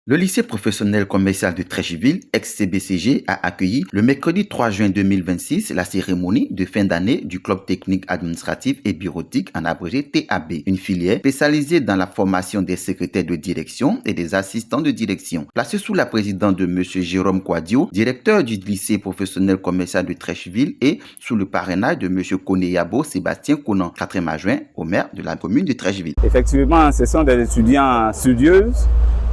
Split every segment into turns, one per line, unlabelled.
Le lycée professionnel commercial de Treichville, ex-CBCG, a accueilli le mercredi 3 juin 2026 la cérémonie de fin d'année du club technique administratif et bureautique en abrégé TAB, une filière spécialisée dans la formation des secrétaires de direction et des assistants de direction. Placé sous la présidence de M. Jérôme Quadio, directeur du lycée professionnel commercial de Treichville, et sous le parrainage de M. Koneyabo Sébastien Conan, 4e adjoint au maire de la commune de Treichville.
Effectivement, ce sont des étudiants studieux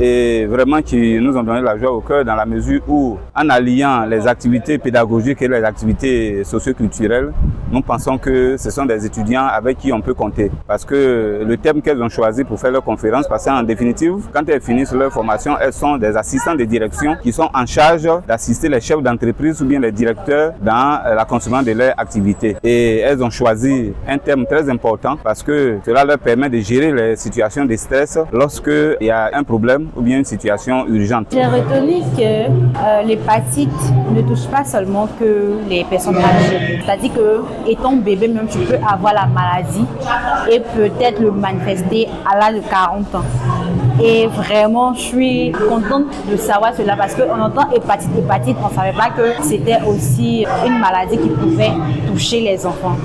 et vraiment qui nous ont donné la joie au cœur dans la mesure où, en alliant les activités pédagogiques et les activités socioculturelles, nous pensons que ce sont des étudiants avec qui on peut compter. Parce que le thème qu'elles ont choisi pour faire leur conférence, parce qu'en définitive, quand elles finissent leur formation, elles sont des assistants de direction qui sont en charge d'assister les chefs d'entreprise ou bien les directeurs dans l'accomplissement de leur activité. Et elles ont choisi un thème très important parce que cela leur permet de gérer les situations de stress lorsqu'il y a un problème ou bien une situation urgente.
J'ai retenu que l'hépatite ne touche pas seulement que les personnes âgées. C'est-à-dire que, étant bébé, même tu peux avoir la maladie et peut-être le manifester à l'âge de 40 ans. Et vraiment, je suis contente de savoir cela parce qu'on entend hépatite, on ne savait pas que c'était aussi une maladie qui pouvait toucher les enfants.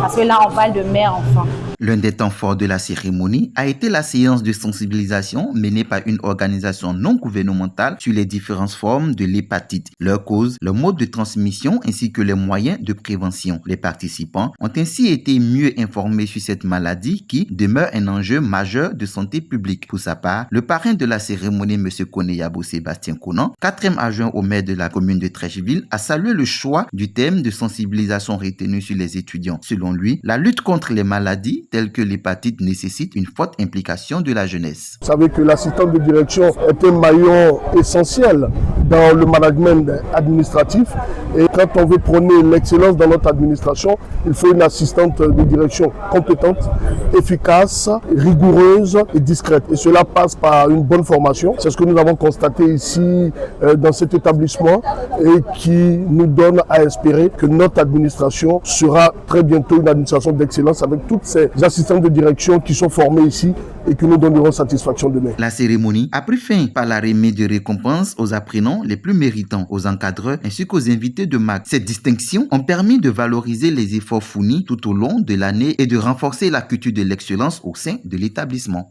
Parce que là, on parle de mère-enfant.
L'un des temps forts de la cérémonie a été la séance de sensibilisation menée par une organisation non gouvernementale sur les différentes formes de l'hépatite, leur cause, leur mode de transmission ainsi que les moyens de prévention. Les participants ont ainsi été mieux informés sur cette maladie qui demeure un enjeu majeur de santé publique. Pour sa part, le parrain de la cérémonie, M. Koneyabo Sébastien Conan, 4e adjoint au maire de la commune de Treichville, a salué le choix du thème de sensibilisation retenu sur les étudiants. Selon lui, la lutte contre les maladies telles que l'hépatite nécessite une forte implication de la jeunesse.
Vous savez que l'assistant de direction est un maillon essentiel dans le management administratif et quand on veut prôner l'excellence dans notre administration, il faut une assistante de direction compétente, efficace, rigoureuse et discrète. Et cela passe par une bonne formation. C'est ce que nous avons constaté ici dans cet établissement et qui nous donne à espérer que notre administration sera très bientôt une administration d'excellence avec toutes ces assistants de direction qui sont formés ici et qui nous donneront satisfaction demain.
La cérémonie a pris fin par la remise de récompenses aux apprenants les plus méritants, aux encadreurs ainsi qu'aux invités de marque. Ces distinctions ont permis de valoriser les efforts fournis tout au long de l'année et de renforcer la culture de l'excellence au sein de l'établissement.